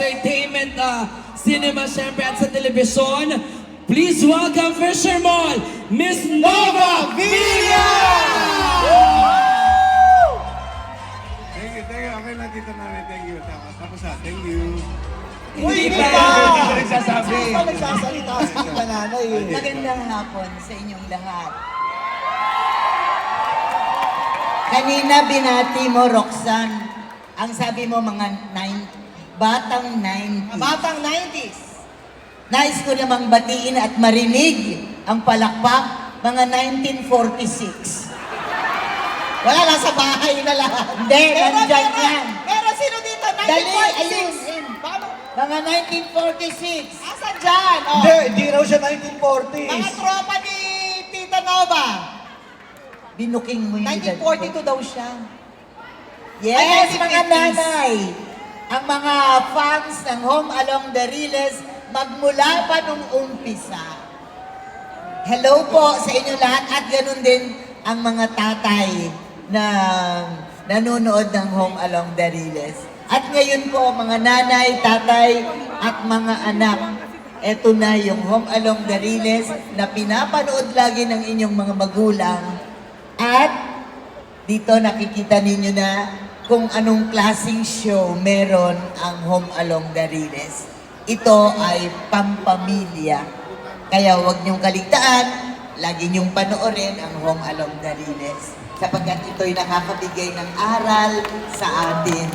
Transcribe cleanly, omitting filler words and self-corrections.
entertainment, cinema, syempre, at sa telebisyon. Please welcome Fisher Mall, Miss Nova Villa! Thank you. Okay lang dito namin. Thank you. Tapos thank you. Hindi Hindi pa. pa. Hindi pa nagsasabi. Hindi pa nagsasalita si Tita Nanay eh. Magandang hapon sa inyong lahat. Kanina binati mo, Roxanne. Ang sabi mo batang 90s. Batang 90s. Nais ko namang batiin at marinig ang palakpak mga 1946. Wala, nasa bahay na lang. Hindi, nandyan yan. Pero sino dito? 1946? Dali, ayun. Paano? Mga 1946. Asan dyan? Oh. Hindi raw siya 1940s. Mga tropa ni Tita Nova. Binuking mo yung 1942 daw siya. Yes, Ay, mga 1950s. nanay. Ang mga fans ng Home Along the Riles, magmula pa nung umpisa. Hello po sa inyo lahat at ganun din ang mga tatay na nanonood ng Home Along the Riles. At ngayon po, mga nanay, tatay at mga anak, eto na yung Home Along the Riles na pinapanood lagi ng inyong mga magulang. At dito nakikita ninyo na kung anong klaseng show meron ang Home Along the Riles. Ito ay pampamilya. Kaya huwag niyong kaligtaan, lagi niyong panoorin ang Home Along the Riles. Sapagkat ito'y nakakabigay ng aral sa atin.